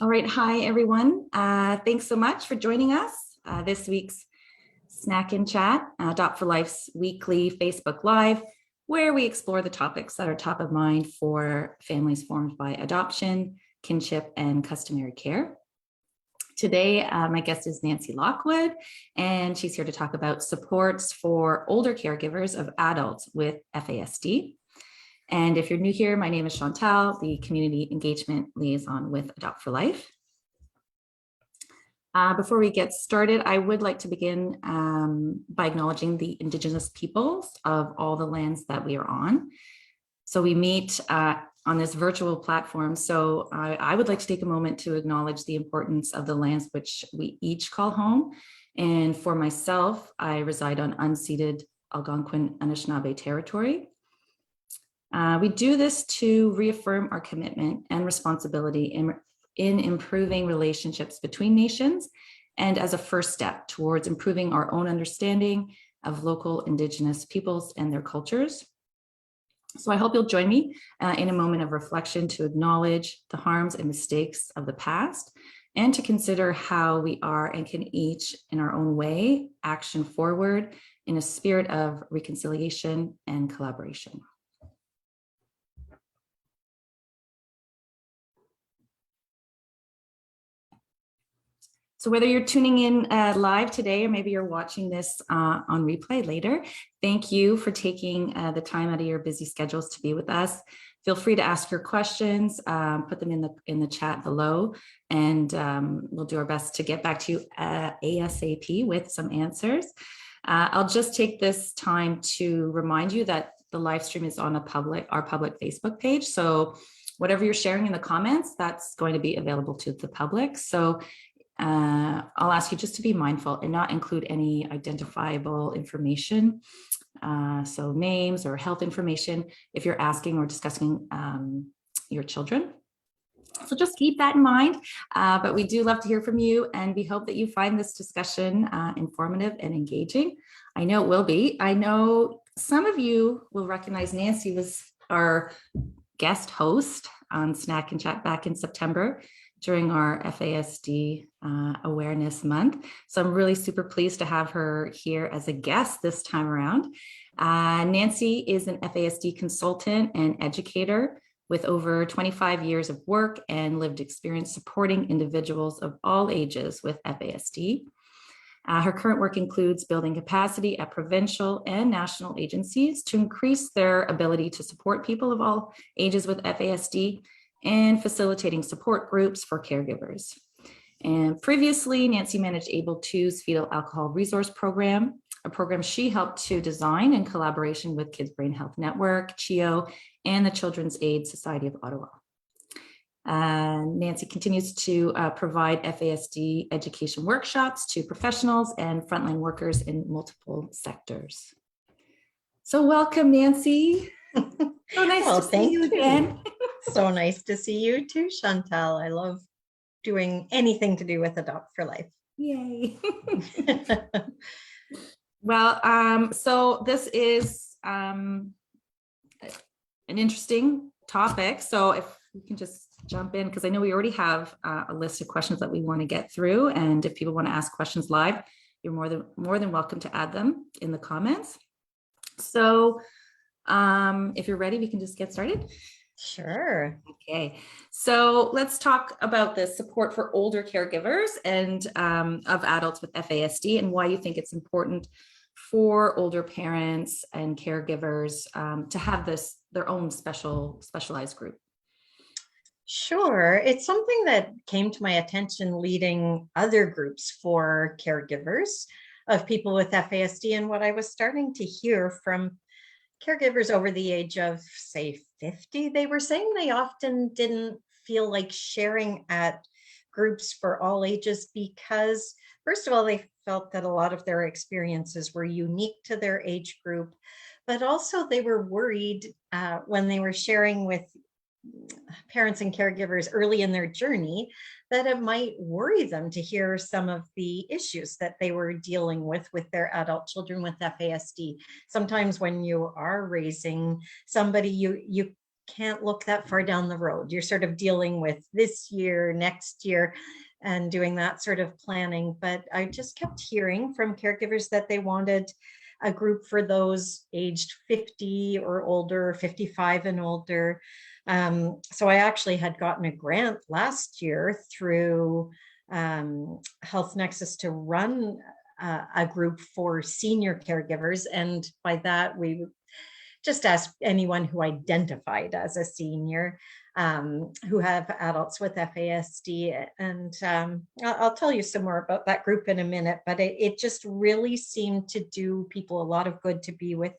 All right. Hi, everyone. Thanks so much for joining us this week's Snack and Chat, Adopt for Life's weekly Facebook Live, where we explore the topics that are top of mind for families formed by adoption, kinship, and customary care. Today, my guest is Nancy Lockwood, and she's here to talk about supports for older caregivers of adults with FASD. And if you're new here, my name is Chantal, the Community Engagement Liaison with Adopt for Life. Before we get started, I would like to begin by acknowledging the Indigenous peoples of all the lands that we are on. So we meet on this virtual platform. So I would like to take a moment to acknowledge the importance of the lands which we each call home. And for myself, I reside on unceded Algonquin Anishinaabe territory. We do this to reaffirm our commitment and responsibility in improving relationships between nations, and as a first step towards improving our own understanding of local Indigenous peoples and their cultures. So I hope you'll join me in a moment of reflection to acknowledge the harms and mistakes of the past, and to consider how we are and can each, in our own way, action forward in a spirit of reconciliation and collaboration. So whether you're tuning in live today, or maybe you're watching this on replay later, thank you for taking the time out of your busy schedules to be with us. Feel free to ask your questions, put them in the chat below, and we'll do our best to get back to you ASAP with some answers. I'll just take this time to remind you that the live stream is on our public Facebook page. So whatever you're sharing in the comments, that's going to be available to the public. So I'll ask you just to be mindful and not include any identifiable information, so names or health information, if you're asking or discussing your children. So just keep that in mind, but we do love to hear from you, and we hope that you find this discussion informative and engaging. I know it will be. I know some of you will recognize Nancy was our guest host on Snack and Chat back in September during our FASD Awareness Month. So I'm really super pleased to have her here as a guest this time around. Nancy is an FASD consultant and educator with over 25 years of work and lived experience supporting individuals of all ages with FASD. Her current work includes building capacity at provincial and national agencies to increase their ability to support people of all ages with FASD, and facilitating support groups for caregivers. And previously, Nancy managed Able 2's Fetal Alcohol Resource Program, a program she helped to design in collaboration with Kids Brain Health Network, CHIO, and the Children's Aid Society of Ottawa. Nancy continues to provide FASD education workshops to professionals and frontline workers in multiple sectors. So welcome, Nancy. So nice to see you again. So nice to see you too, Chantal. I love doing anything to do with Adopt for Life. Yay. Well, so this is an interesting topic. So if we can just jump in, because I know we already have a list of questions that we want to get through. And if people want to ask questions live, you're more than welcome to add them in the comments. So if you're ready, we can just get started. Sure. Okay, so let's talk about the support for older caregivers and of adults with FASD, and why you think it's important for older parents and caregivers to have their own specialized group. Sure. It's something that came to my attention leading other groups for caregivers of people with FASD, and what I was starting to hear from caregivers over the age of, say, 50, they were saying they often didn't feel like sharing at groups for all ages because, first of all, they felt that a lot of their experiences were unique to their age group, but also they were worried when they were sharing with parents and caregivers early in their journey that it might worry them to hear some of the issues that they were dealing with their adult children with FASD. Sometimes when you are raising somebody, you can't look that far down the road. You're sort of dealing with this year, next year, and doing that sort of planning. But I just kept hearing from caregivers that they wanted a group for those aged 50 or older, 55 and older. So I actually had gotten a grant last year through Health Nexus to run a group for senior caregivers. And by that, we just asked anyone who identified as a senior who have adults with FASD. And I'll tell you some more about that group in a minute, but it just really seemed to do people a lot of good to be with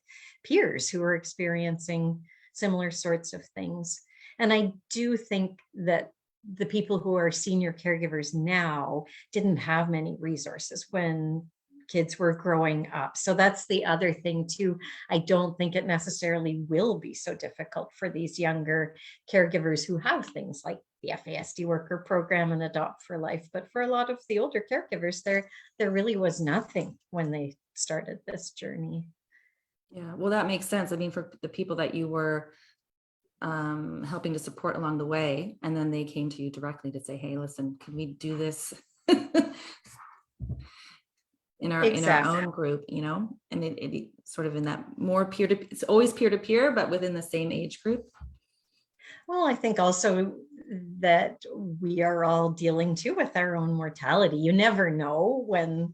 peers who are experiencing similar sorts of things. And I do think that the people who are senior caregivers now didn't have many resources when kids were growing up. So that's the other thing too. I don't think it necessarily will be so difficult for these younger caregivers who have things like the FASD worker program and Adopt for Life. But for a lot of the older caregivers, there really was nothing when they started this journey. Yeah, well, that makes sense. I mean, for the people that you were helping to support along the way, and then they came to you directly to say, hey, listen, can we do this in our own group, you know? And it sort of in that more peer-to-peer, it's always peer-to-peer, but within the same age group. Well, I think also that we are all dealing too with our own mortality. You never know when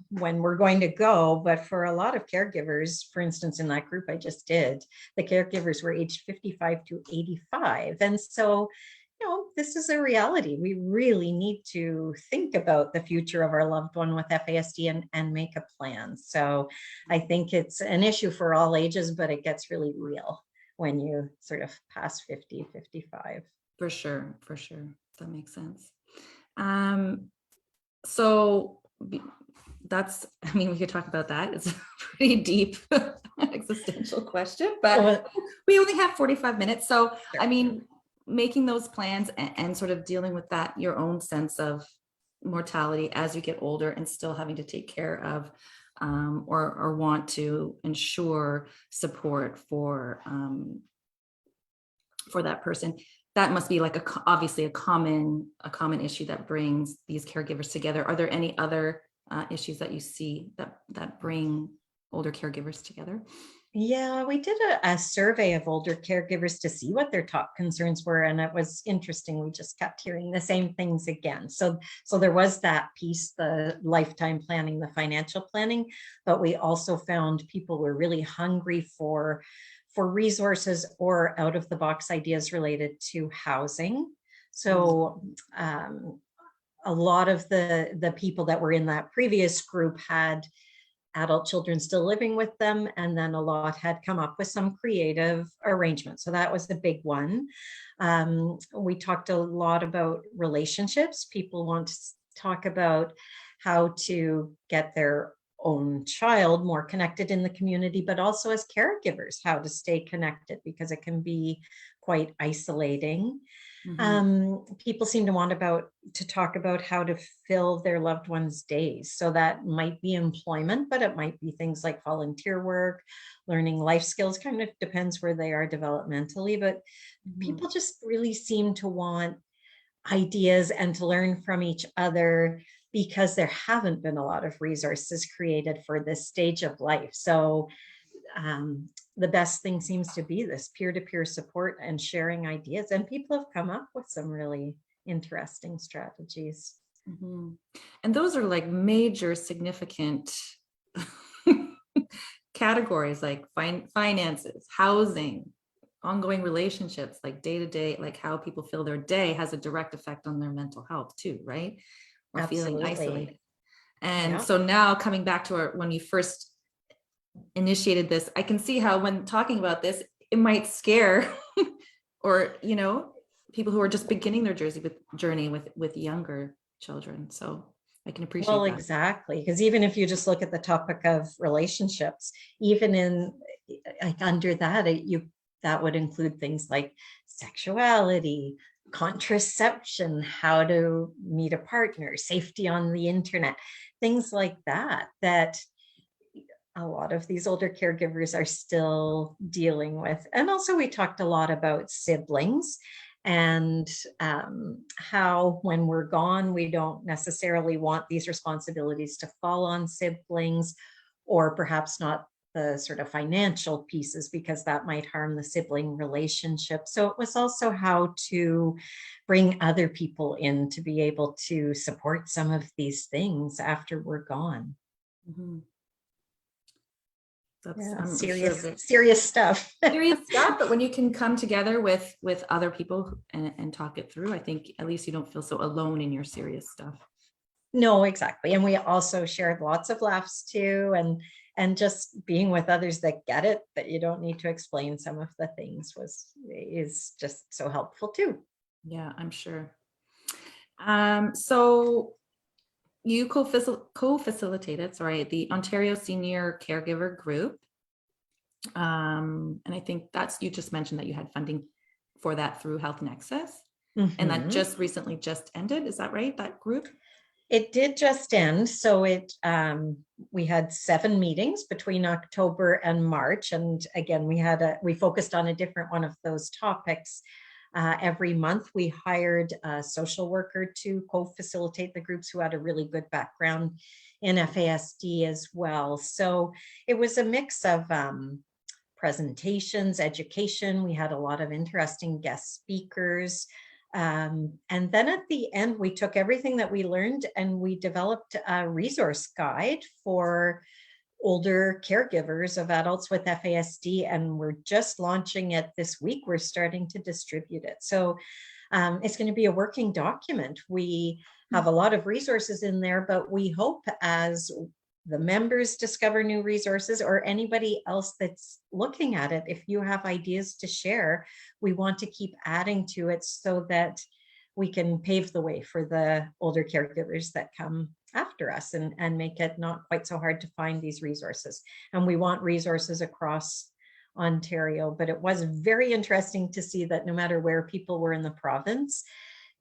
we're going to go, but for a lot of caregivers, for instance, in that group I just did, the caregivers were aged 55 to 85. And so, this is a reality. We really need to think about the future of our loved one with FASD and make a plan. So I think it's an issue for all ages, but it gets really real when you sort of pass 50, 55. For sure. That makes sense. So that's, I mean, we could talk about that. It's a pretty deep existential question, but we only have 45 minutes. So, sure. I mean, making those plans and sort of dealing with that, your own sense of mortality as you get older and still having to take care of or want to ensure support for that person. That must be like obviously a common issue that brings these caregivers together. Are there any other issues that you see that bring older caregivers together? Yeah, we did a survey of older caregivers to see what their top concerns were, and it was interesting. We just kept hearing the same things again. So there was that piece, the lifetime planning, the financial planning, but we also found people were really hungry for resources or out of the box ideas related to housing. So a lot of the people that were in that previous group had adult children still living with them, and then a lot had come up with some creative arrangements. So that was the big one. We talked a lot about relationships. People want to talk about how to get their own child more connected in the community, but also as caregivers, how to stay connected, because it can be quite isolating. People seem to want to talk about how to fill their loved ones' days. So that might be employment, but it might be things like volunteer work, learning life skills, kind of depends where they are developmentally. But people just really seem to want ideas and to learn from each other, because there haven't been a lot of resources created for this stage of life. So the best thing seems to be this peer-to-peer support and sharing ideas. And people have come up with some really interesting strategies. And those are like major significant categories, like finances, housing, ongoing relationships, like day-to-day, like how people feel their day has a direct effect on their mental health too, right? Or feeling isolated. And so now coming back to when you first initiated this, I can see how when talking about this, it might scare or, people who are just beginning their journey with younger children. So I can appreciate that. Exactly. Because even if you just look at the topic of relationships, even in under that, that would include things like sexuality, contraception, how to meet a partner, safety on the internet, things like that a lot of these older caregivers are still dealing with. And also we talked a lot about siblings and how when we're gone, we don't necessarily want these responsibilities to fall on siblings, or perhaps not the sort of financial pieces, because that might harm the sibling relationship. So it was also how to bring other people in to be able to support some of these things after we're gone. Mhm. That's, Yeah, I'm serious, sure that serious stuff. serious stuff, but when you can come together with other people and talk it through, I think at least you don't feel so alone in your serious stuff. No, exactly. And we also shared lots of laughs too, and just being with others that get it, that you don't need to explain some of the things is just so helpful too. Yeah, I'm sure. So you co-facilitated, sorry, the Ontario Senior Caregiver Group. And I think you just mentioned that you had funding for that through Health Nexus. And that just recently just ended. Is that right? That group? It did just end. So we had 7 meetings between October and March. And again, we focused on a different one of those topics. Every month we hired a social worker to co-facilitate the groups who had a really good background in FASD as well. So it was a mix of presentations, education. We had a lot of interesting guest speakers. And then at the end, we took everything that we learned and we developed a resource guide for older caregivers of adults with FASD, and we're just launching it this week. We're starting to distribute it. So it's going to be a working document. We have a lot of resources in there, but we hope as the members discover new resources, or anybody else that's looking at it, if you have ideas to share, we want to keep adding to it so that we can pave the way for the older caregivers that come after us, and make it not quite so hard to find these resources. And we want resources across Ontario, but it was very interesting to see that no matter where people were in the province,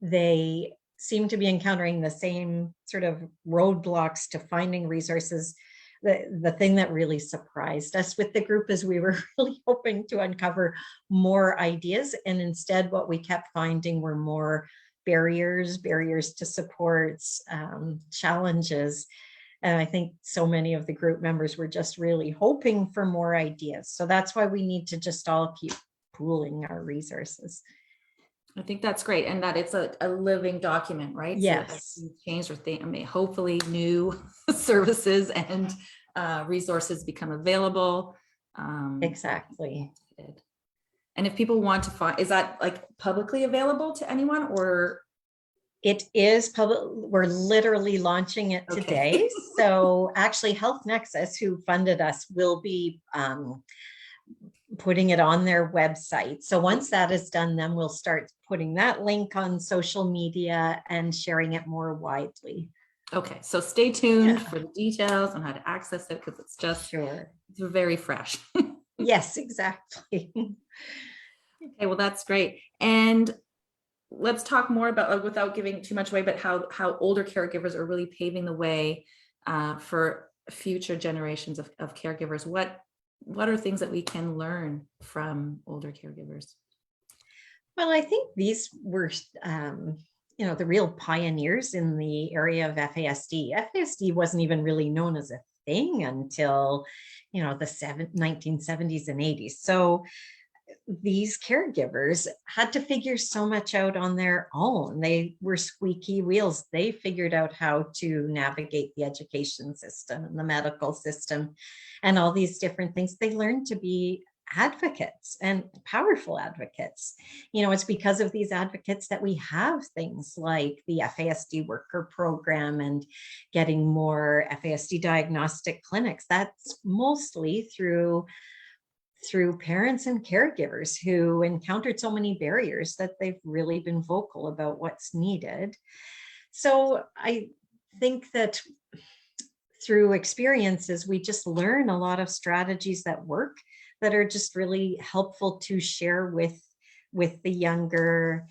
they seem to be encountering the same sort of roadblocks to finding resources. The thing that really surprised us with the group is we were really hoping to uncover more ideas, and instead what we kept finding were more barriers to supports, challenges. And I think so many of the group members were just really hoping for more ideas. So that's why we need to just all keep pooling our resources. I think that's great. And that it's a living document, right? Yes. So change or think, I mean, hopefully new services and resources become available. Exactly. And if people want to find, is that like publicly available to anyone, or? It is public. We're literally launching it today. Okay. So actually Health Nexus, who funded us, will be putting it on their website. So once that is done, then we'll start putting that link on social media and sharing it more widely. Okay, so stay tuned for the details on how to access it, because it's just it's very fresh. Yes, exactly. Okay, well, that's great. And let's talk more about, like, without giving too much away, but how older caregivers are really paving the way for future generations of caregivers. What are things that we can learn from older caregivers? Well, I think these were, the real pioneers in the area of FASD. FASD wasn't even really known as a thing until, the 1970s and 80s. So these caregivers had to figure so much out on their own. They were squeaky wheels. They figured out how to navigate the education system and the medical system and all these different things. They learned to be advocates, and powerful advocates. It's because of these advocates that we have things like the FASD worker program and getting more FASD diagnostic clinics. That's mostly through parents and caregivers who encountered so many barriers that they've really been vocal about what's needed. So I think that through experiences, we just learn a lot of strategies that work, that are just really helpful to share with the younger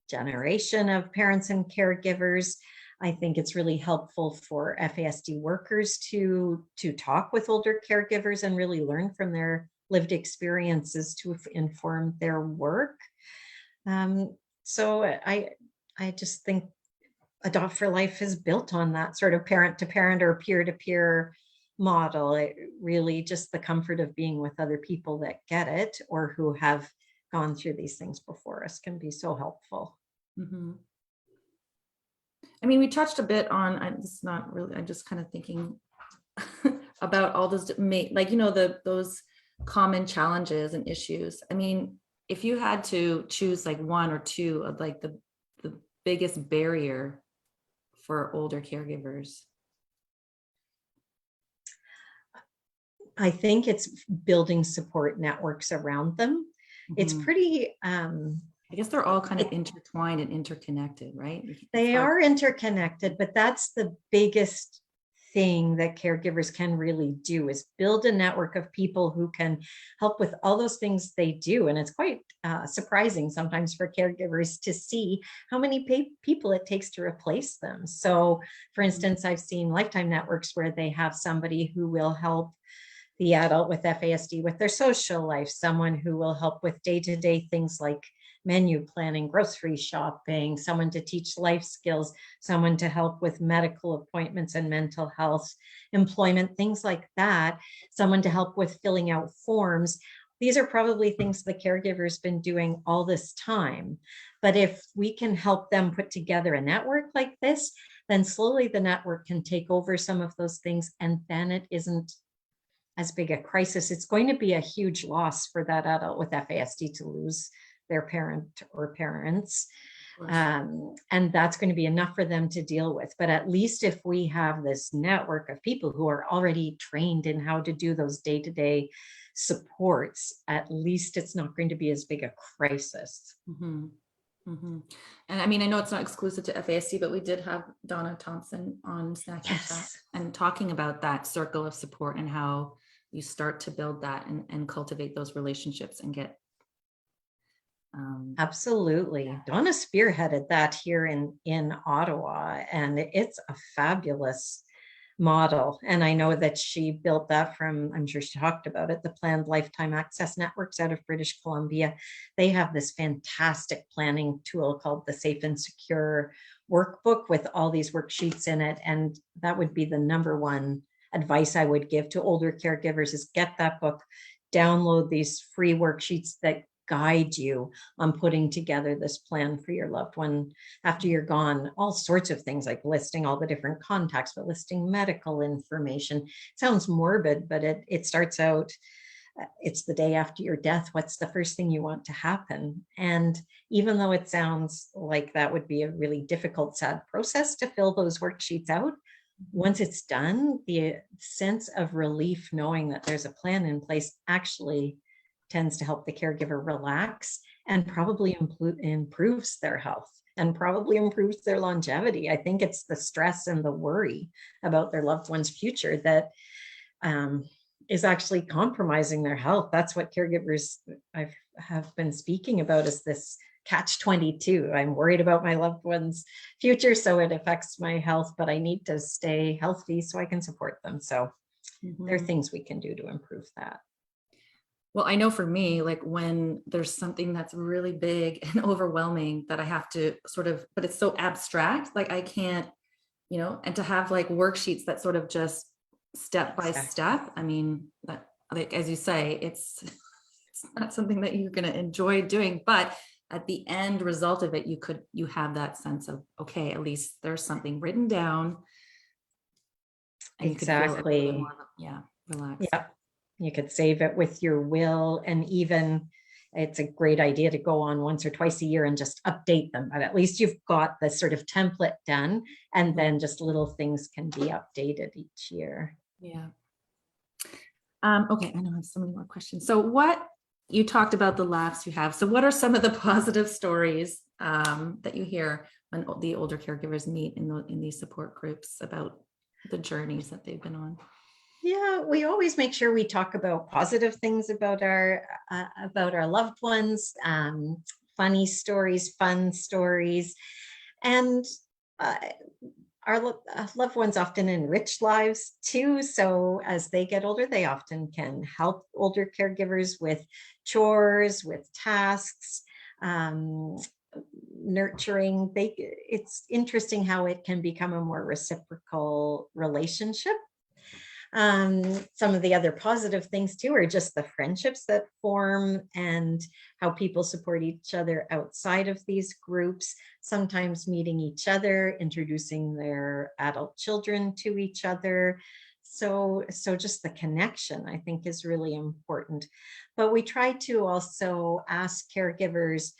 generation of parents and caregivers. I think it's really helpful for FASD workers to talk with older caregivers and really learn from their lived experiences to inform their work. So I just think Adopt for Life is built on that sort of parent to parent or peer to peer model. It really just the comfort of being with other people that get it or who have gone through these things before us can be so helpful. Mm-hmm. I mean, we touched a bit on, it's not really, I'm just kind of thinking about all those, like, you know, those common challenges and issues. I mean, if you had to choose like one or two of like the biggest barrier for older caregivers. I think it's building support networks around them. It's pretty, I guess they're all kind of intertwined and interconnected, right? They are interconnected, but that's the biggest thing that caregivers can really do is build a network of people who can help with all those things they do. And it's quite surprising sometimes for caregivers to see how many people it takes to replace them. So for instance, I've seen lifetime networks where they have somebody who will help the adult with FASD with their social life, someone who will help with day-to-day things like menu planning, grocery shopping, someone to teach life skills, someone to help with medical appointments and mental health, employment, things like that, someone to help with filling out forms. These are probably things the caregiver's been doing all this time. But if we can help them put together a network like this, then slowly the network can take over some of those things, and then it isn't as big a crisis. It's going to be a huge loss for that adult with FASD to lose their parent or parents. And that's going to be enough for them to deal with. But at least if we have this network of people who are already trained in how to do those day-to-day supports, at least it's not going to be as big a crisis. Mm-hmm. Mm-hmm. And I mean, I know it's not exclusive to FASD, but we did have Donna Thompson on Snacking Chat and talking about that circle of support and how you start to build that and cultivate those relationships and get absolutely. Donna spearheaded that here in Ottawa, and it's a fabulous model. And I know that she built that from, I'm sure she talked about it, the Planned Lifetime Access Networks out of British Columbia. They have this fantastic planning tool called the Safe and Secure Workbook with all these worksheets in it. And that would be the number one advice I would give to older caregivers is get that book, download these free worksheets that guide you on putting together this plan for your loved one after you're gone. All sorts of things like listing all the different contacts, but listing medical information. It sounds morbid, but it starts out, it's the day after your death. What's the first thing you want to happen? And even though it sounds like that would be a really difficult, sad process to fill those worksheets out, once it's done, the sense of relief knowing that there's a plan in place actually tends to help the caregiver relax and probably improves their health and probably improves their longevity. I think it's the stress and the worry about their loved one's future that is actually compromising their health. That's what caregivers have been speaking about, is this catch-22. I'm worried about my loved one's future, so it affects my health, but I need to stay healthy so I can support them. So there are things we can do to improve that. Well, I know for me, like when there's something that's really big and overwhelming that I have to sort of, but it's so abstract, like I can't, you know, and to have like worksheets that sort of just step by step. I mean, that, like, as you say, it's not something that you're going to enjoy doing, but at the end result of it, you have that sense of, okay, at least there's something written down. And exactly. You could feel more, relaxed. Yep. You could save it with your will, and even it's a great idea to go on once or twice a year and just update them, but at least you've got the sort of template done, and then just little things can be updated each year. Yeah. Okay, I know I have so many more questions. So you talked about the laughs you have. So what are some of the positive stories that you hear when the older caregivers meet in these support groups about the journeys that they've been on? Yeah, we always make sure we talk about positive things about our loved ones, funny stories, fun stories, and loved ones often enrich lives too. So as they get older, they often can help older caregivers with chores, with tasks, nurturing. It's interesting how it can become a more reciprocal relationship. Some of the other positive things too are just the friendships that form and how people support each other outside of these groups, sometimes meeting each other, introducing their adult children to each other. So just the connection, I think, is really important. But we try to also ask caregivers,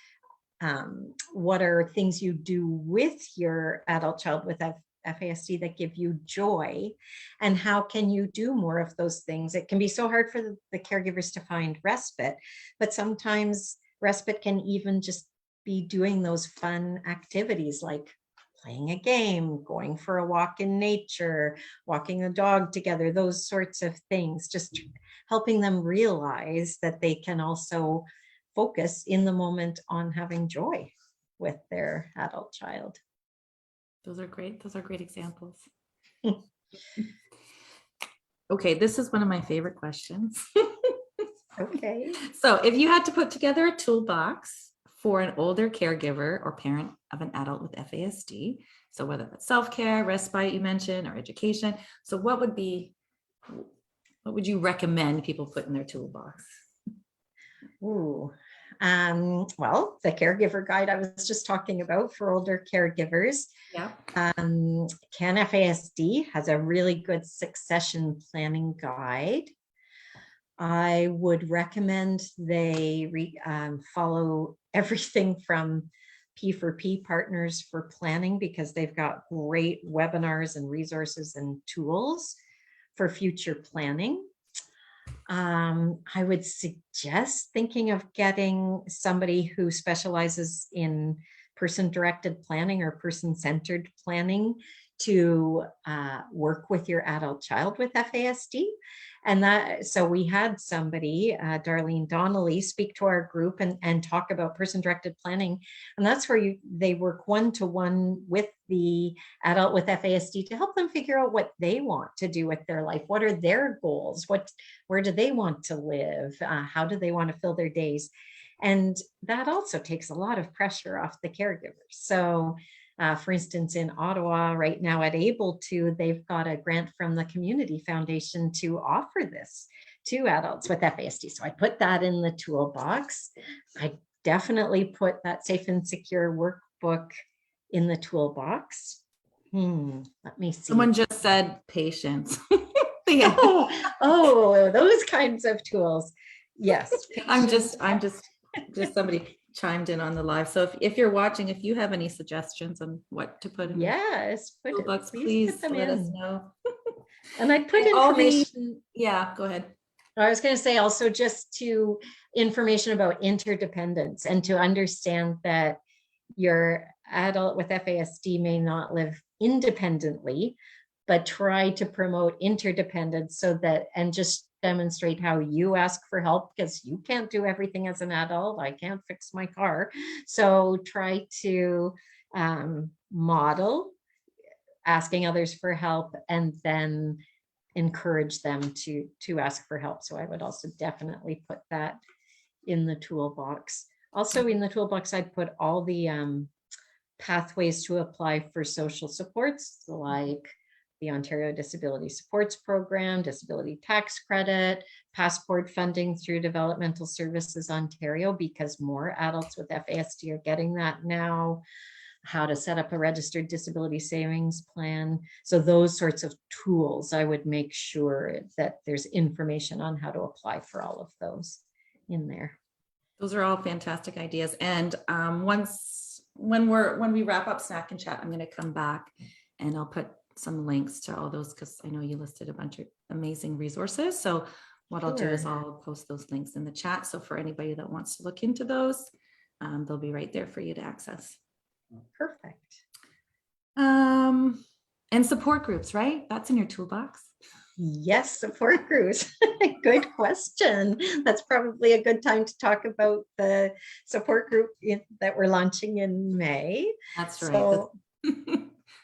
what are things you do with your adult child with FASD that give you joy, and how can you do more of those things? It can be so hard for the caregivers to find respite, but sometimes respite can even just be doing those fun activities like playing a game, going for a walk in nature, walking the dog together, those sorts of things, just helping them realize that they can also focus in the moment on having joy with their adult child. Those are great. Those are great examples. Okay, this is one of my favorite questions. Okay. So if you had to put together a toolbox for an older caregiver or parent of an adult with FASD, so whether that's self-care, respite you mentioned, or education, so what would you recommend people put in their toolbox? Ooh. Well, the caregiver guide I was just talking about for older caregivers. Yeah. CAN FASD has a really good succession planning guide. I would recommend they follow everything from P4P Partners for Planning, because they've got great webinars and resources and tools for future planning. I would suggest thinking of getting somebody who specializes in person-directed planning or person-centered planning to work with your adult child with FASD. And so we had somebody, Darlene Donnelly, speak to our group and talk about person-directed planning. And that's where they work one-to-one with the adult with FASD to help them figure out what they want to do with their life. What are their goals? Where do they want to live? How do they want to fill their days? And that also takes a lot of pressure off the caregivers. So for instance, in Ottawa right now at Able To, they've got a grant from the Community Foundation to offer this to adults with FASD. So I put that in the toolbox. I definitely put that Safe and Secure workbook in the toolbox. Let me see. Someone just said patience. oh, those kinds of tools. Yes. I'm just somebody chimed in on the live. So if you're watching, if you have any suggestions on what to put in toolbox, please let us know. And I put information. Yeah, go ahead. I was going to say also just to information about interdependence and to understand that your adult with FASD may not live independently, but try to promote interdependence so that, and just demonstrate how you ask for help, because you can't do everything as an adult. I can't fix my car. So try to model asking others for help and then encourage them to ask for help. So I would also definitely put that in the toolbox. Also in the toolbox, I'd put all the pathways to apply for social supports, like the Ontario Disability Supports Program, Disability Tax Credit, passport funding through Developmental Services Ontario, because more adults with FASD are getting that now, how to set up a registered disability savings plan. So those sorts of tools, I would make sure that there's information on how to apply for all of those in there. Those are all fantastic ideas. And when we wrap up Snack and Chat, I'm going to come back and I'll put some links to all those, because I know you listed a bunch of amazing resources. So what I'll do is I'll post those links in the chat. So for anybody that wants to look into those, they'll be right there for you to access. Perfect. And support groups, right? That's in your toolbox. Yes, support groups. Good question. That's probably a good time to talk about the support group that we're launching in May. That's right. So,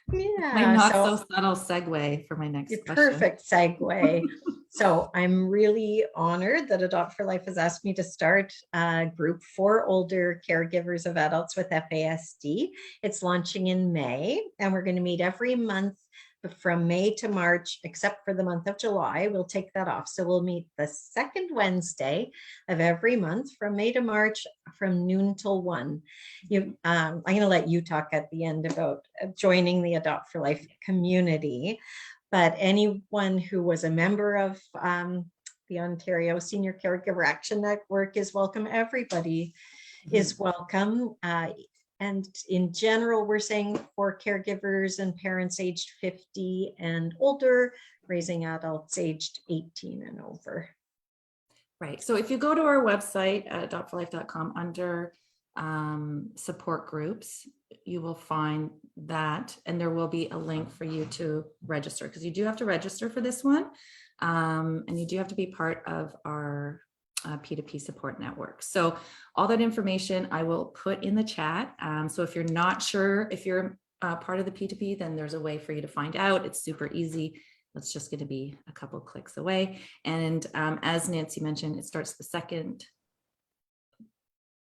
My Yeah, not so so subtle segue for my next your question. perfect segue. So I'm really honored that Adopt for Life has asked me to start a group for older caregivers of adults with FASD. It's launching in May, and we're going to meet every month from May to March, except for the month of July. We'll take that off. So we'll meet the second Wednesday of every month from May to March from noon till 1. I'm going to let you talk at the end about joining the Adopt for Life community. But anyone who was a member of the Ontario Senior Caregiver Action Network is welcome. Everybody is welcome. And in general, we're saying for caregivers and parents aged 50 and older, raising adults aged 18 and over. Right. So if you go to our website at adoptforlife.com under support groups, you will find that, and there will be a link for you to register, because you do have to register for this one, and you do have to be part of our P2P support network. So all that information I will put in the chat. So if you're not sure if you're part of the P2P, then there's a way for you to find out. It's super easy. It's just going to be a couple of clicks away. And as Nancy mentioned, it starts the second,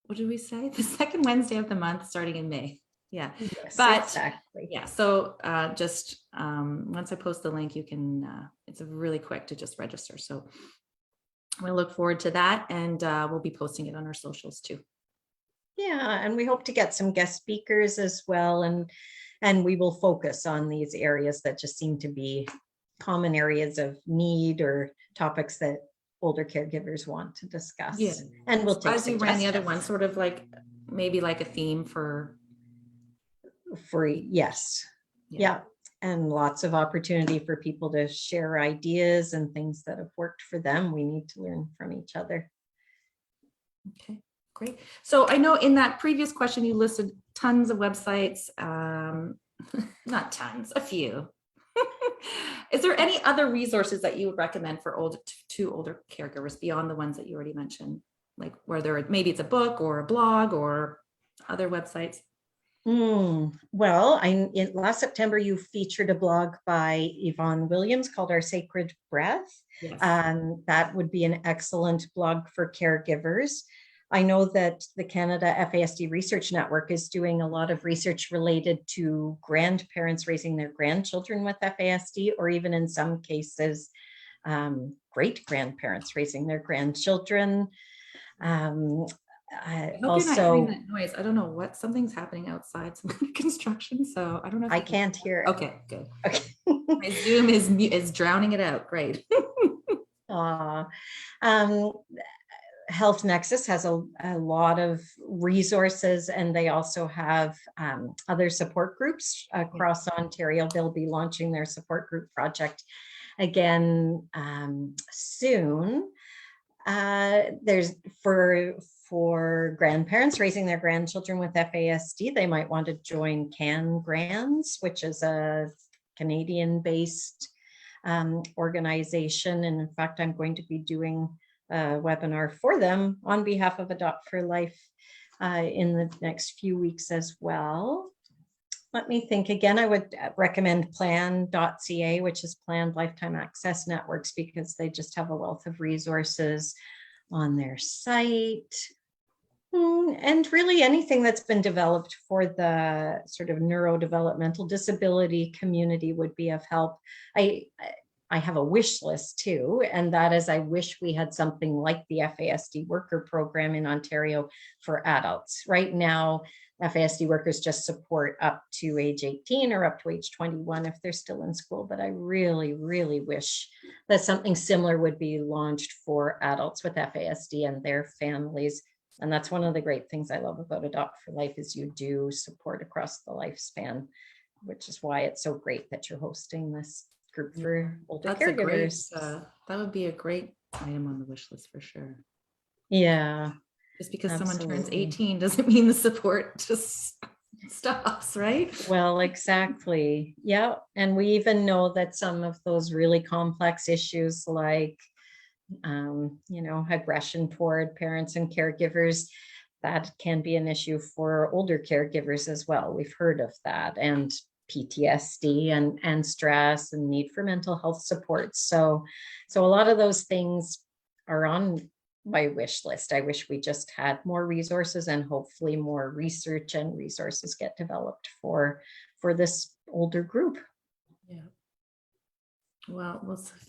what did we say? The second Wednesday of the month, starting in May. Yeah. Yes, but exactly. Yeah. So just once I post the link, you can, it's really quick to just register. So we'll look forward to that. And we'll be posting it on our socials too. Yeah. And we hope to get some guest speakers as well. And we will focus on these areas that just seem to be common areas of need or topics that older caregivers want to discuss. Yeah. And we'll take as you ran the other one, suggestions. sort of like maybe like a theme for Free, yes. Yeah. And lots of opportunity for people to share ideas and things that have worked for them. We need to learn from each other. Okay, great. So I know in that previous question, you listed tons of websites, not tons, a few. Is there any other resources that you would recommend for older caregivers beyond the ones that you already mentioned? Like whether maybe it's a book or a blog or other websites? Well, last September, you featured a blog by Yvonne Williams called Our Sacred Breath. Yes. That would be an excellent blog for caregivers. I know that the Canada FASD Research Network is doing a lot of research related to grandparents raising their grandchildren with FASD, or even in some cases, great grandparents raising their grandchildren. I hope also, you're not hearing that noise. I don't know what, something's happening outside, some construction. So I don't know if I can't hear it. Okay, good. Okay. My Zoom is drowning it out. Great. Health Nexus has a lot of resources, and they also have other support groups across Ontario. They'll be launching their support group project again soon. There's for grandparents raising their grandchildren with FASD, they might want to join Can Grands, which is a Canadian-based organization. And in fact, I'm going to be doing a webinar for them on behalf of Adopt for Life in the next few weeks as well. Let me think again. I would recommend plan.ca, which is Planned Lifetime Access Networks, because they just have a wealth of resources on their site. And really anything that's been developed for the sort of neurodevelopmental disability community would be of help. I have a wish list too, and that is I wish we had something like the FASD worker program in Ontario for adults. Right now, FASD workers just support up to age 18 or up to age 21 if they're still in school. But I really, really wish that something similar would be launched for adults with FASD and their families. And that's one of the great things I love about Adopt for Life is you do support across the lifespan, which is why it's so great that you're hosting this group for older caregivers. That would be a great item on the wish list for sure. Yeah. Just because absolutely. Someone turns 18 doesn't mean the support just stops, right? Well, exactly. Yeah. And we even know that some of those really complex issues like aggression toward parents and caregivers, that can be an issue for older caregivers as well. We've heard of that. And PTSD and stress and need for mental health support. So a lot of those things are on my wish list. I wish we just had more resources, and hopefully more research and resources get developed for this older group. Yeah. Well,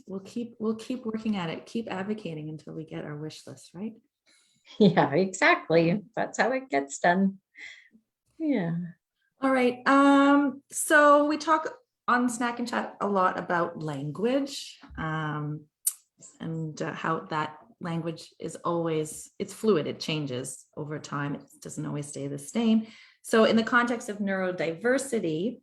we'll keep working at it, keep advocating until we get our wish list, right? Yeah, exactly. That's how it gets done. Yeah. All right. So we talk on Snack and Chat a lot about language, and how that language is always, it's fluid, it changes over time, it doesn't always stay the same. So in the context of neurodiversity,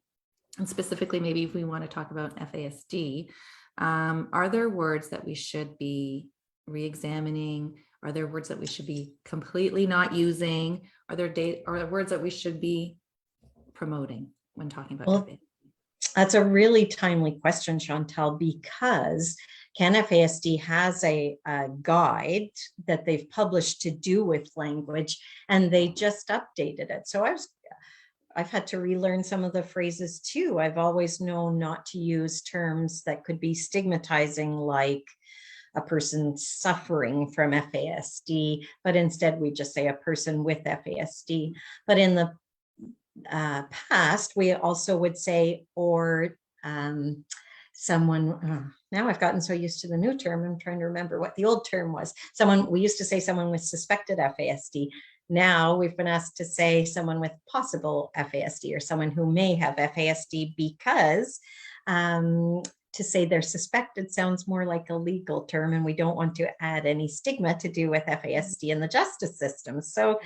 and specifically maybe if we want to talk about FASD, are there words that we should be re-examining? Are there words that we should be completely not using? Are there words that we should be promoting when talking about FASD? That's a really timely question, Chantal, because CanFASD has a guide that they've published to do with language, and they just updated it. So I've had to relearn some of the phrases too. I've always known not to use terms that could be stigmatizing, like a person suffering from FASD, but instead we just say a person with FASD. But in the past, we also would say, or someone, now I've gotten so used to the new term, I'm trying to remember what the old term was. We used to say someone with suspected FASD. Now we've been asked to say someone with possible FASD, or someone who may have FASD, because to say they're suspected sounds more like a legal term, and we don't want to add any stigma to do with FASD in the justice system. So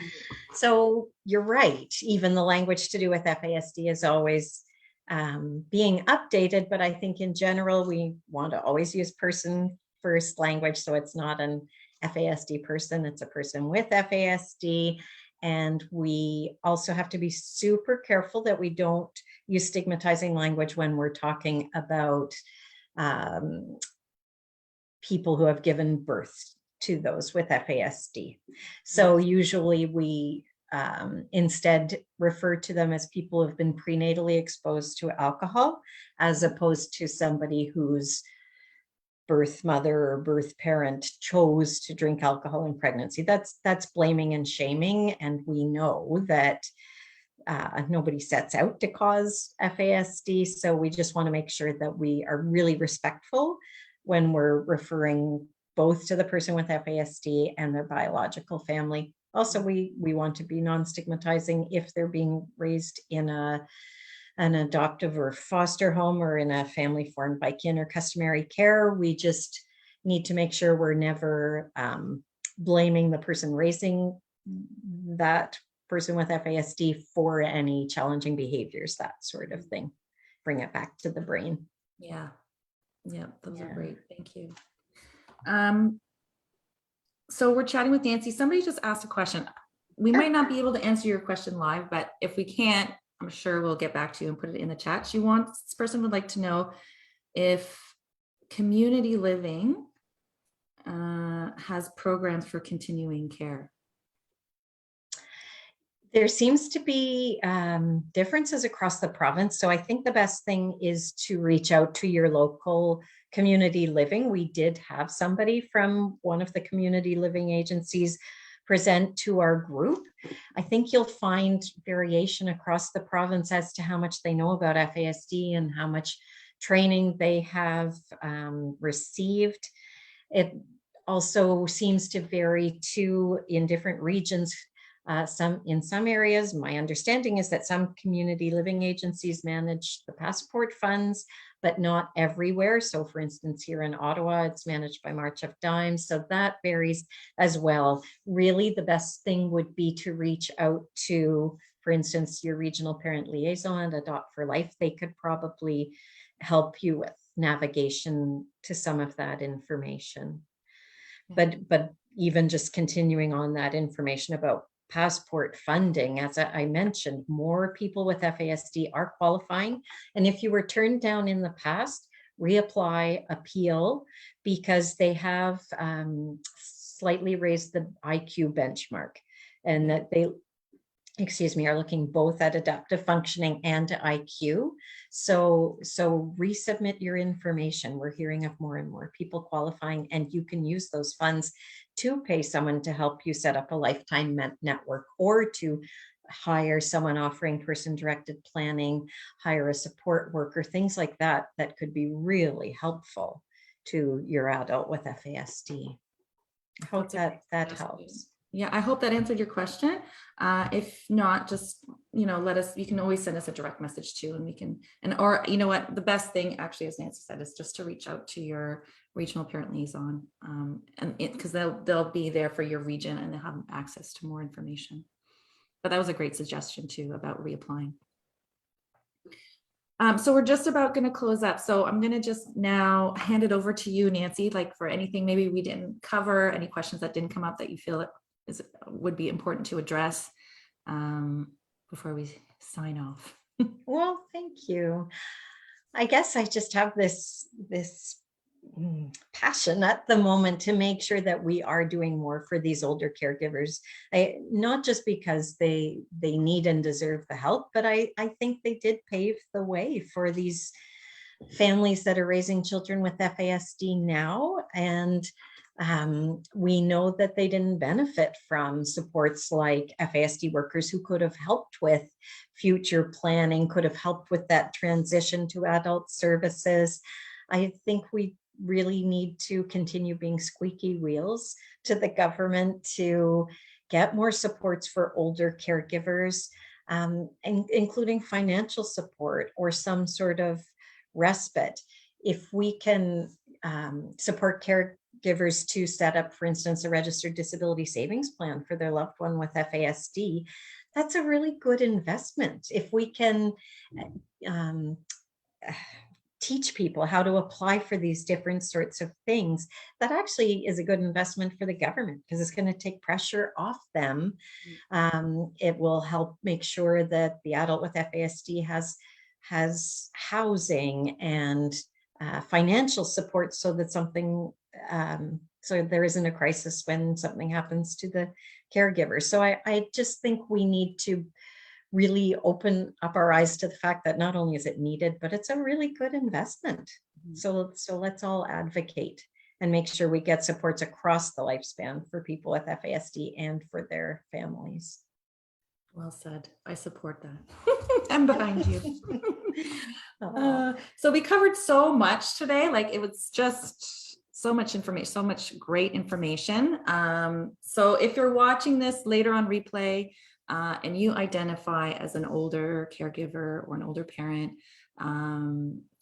you're right. Even the language to do with FASD is always being updated, but I think in general, we want to always use person first language. So it's not an FASD person, it's a person with FASD. And we also have to be super careful that we don't use stigmatizing language when we're talking about people who have given birth to those with FASD. So usually we instead refer to them as people who have been prenatally exposed to alcohol, as opposed to somebody whose birth mother or birth parent chose to drink alcohol in pregnancy. That's blaming and shaming, and we know that nobody sets out to cause FASD. So we just want to make sure that we are really respectful when we're referring both to the person with FASD and their biological family. Also, we want to be non-stigmatizing if they're being raised in an adoptive or foster home, or in a family formed by kin or customary care. We just need to make sure we're never blaming the person raising that person with FASD for any challenging behaviors, that sort of thing. Bring it back to the brain. Yeah, those are great. Thank you. So we're chatting with Nancy. Somebody just asked a question. We might not be able to answer your question live, but if we can't, I'm sure we'll get back to you and put it in the chat. This person would like to know if community living has programs for continuing care. There seems to be differences across the province. So I think the best thing is to reach out to your local community living. We did have somebody from one of the community living agencies present to our group. I think you'll find variation across the province as to how much they know about FASD and how much training they have received. It also seems to vary too in different regions. In some areas, my understanding is that some community living agencies manage the passport funds, but not everywhere. So for instance, here in Ottawa, it's managed by March of Dimes. So that varies as well. Really, the best thing would be to reach out to, for instance, your regional parent liaison and Adopt for Life. They could probably help you with navigation to some of that information. But even just continuing on that information about passport funding, as I mentioned, more people with FASD are qualifying. And if you were turned down in the past, reapply, appeal, because they have slightly raised the IQ benchmark, and that are looking both at adaptive functioning and IQ. So resubmit your information. We're hearing of more and more people qualifying, and you can use those funds to pay someone to help you set up a lifetime network, or to hire someone offering person-directed planning, hire a support worker, things like that, that could be really helpful to your adult with FASD. I hope that helps. Yeah, I hope that answered your question. If not, just, let us, you can always send us a direct message too, and we can, or you know what, the best thing actually, as Nancy said, is just to reach out to your regional parent liaison, and because they'll be there for your region and they'll have access to more information. But that was a great suggestion too about reapplying. So we're just about going to close up. So I'm going to just now hand it over to you, Nancy, like for anything maybe we didn't cover, any questions that didn't come up that you feel would be important to address before we sign off. Well, thank you. I guess I just have this passion at the moment to make sure that we are doing more for these older caregivers, not just because they need and deserve the help, but I think they did pave the way for these families that are raising children with FASD now. And we know that they didn't benefit from supports like FASD workers who could have helped with future planning, could have helped with that transition to adult services. I think we really need to continue being squeaky wheels to the government to get more supports for older caregivers, including financial support or some sort of respite. If we can support caregivers to set up, for instance, a registered disability savings plan for their loved one with FASD, that's a really good investment. If we can teach people how to apply for these different sorts of things, that actually is a good investment for the government, because it's going to take pressure off them. It will help make sure that the adult with FASD has housing and financial support, so that so there isn't a crisis when something happens to the caregiver. So I just think we need to really open up our eyes to the fact that not only is it needed, but it's a really good investment. So let's all advocate and make sure we get supports across the lifespan for people with FASD and for their families. Well said. I support that. I'm behind you. So we covered so much today. Like, it was just so much information, so much great information. So if you're watching this later on replay, and you identify as an older caregiver or an older parent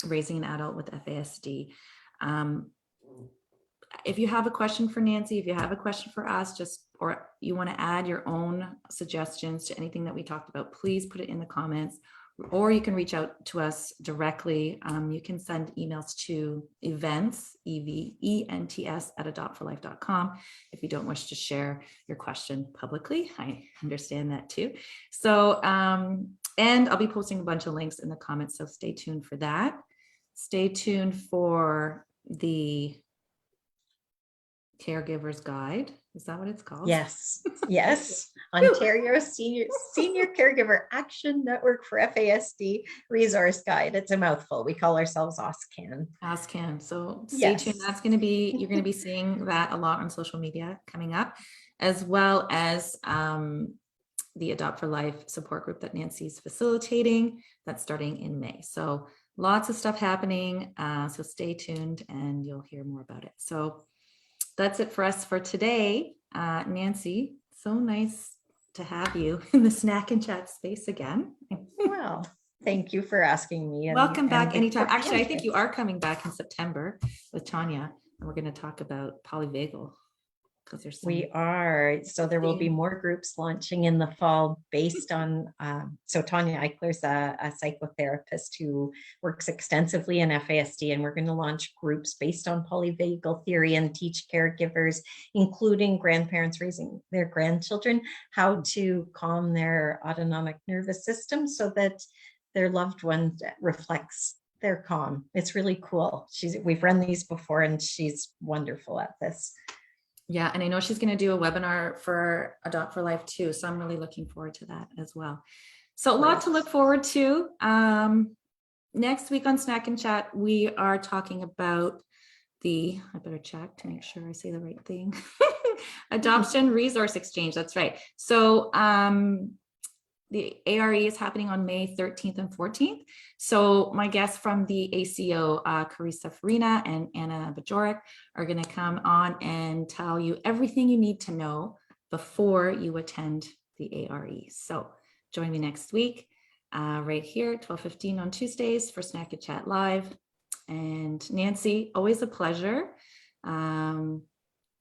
raising an adult with FASD, if you have a question for Nancy, if you have a question for us, or you want to add your own suggestions to anything that we talked about, please put it in the comments, or you can reach out to us directly. You can send emails to events, EVENTS @adoptforlife.com if you don't wish to share your question publicly. I understand that too. So, and I'll be posting a bunch of links in the comments, so stay tuned for that. Stay tuned for the Caregiver's Guide. Is that what it's called? Yes. Ontario Senior Caregiver Action Network for FASD Resource Guide. It's a mouthful. We call ourselves OSCAN. OSCAN. So stay tuned. That's going to be, you're going to be seeing that a lot on social media coming up, as well as the Adopt for Life support group that Nancy's facilitating. That's starting in May. So lots of stuff happening. So stay tuned and you'll hear more about it. So that's it for us for today. Nancy, so nice to have you in the snack and chat space again. Well, thank you for asking me. Welcome back anytime. Actually, I think you are coming back in September with Tanya, and we're going to talk about polyvagal. We are. So there will be more groups launching in the fall based on, so Tanya Eichler's a psychotherapist who works extensively in FASD, and we're going to launch groups based on polyvagal theory and teach caregivers, including grandparents raising their grandchildren, how to calm their autonomic nervous system so that their loved one reflects their calm. It's really cool. We've run these before, and she's wonderful at this. Yeah, and I know she's going to do a webinar for Adopt for Life too. So I'm really looking forward to that as well. So a lot to look forward to. Next week on Snack and Chat, we are talking about I better check to make sure I say the right thing. Adoption Resource Exchange. That's right. So the ARE is happening on May 13th and 14th. So my guests from the ACO, Carissa Farina and Anna Bajorek, are going to come on and tell you everything you need to know before you attend the ARE. So join me next week right here at 12:15 on Tuesdays for Snack and Chat Live. And Nancy, always a pleasure. And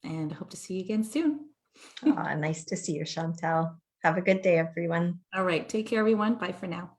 hope to see you again soon. Nice to see you, Chantel. Have a good day, everyone. All right. Take care, everyone. Bye for now.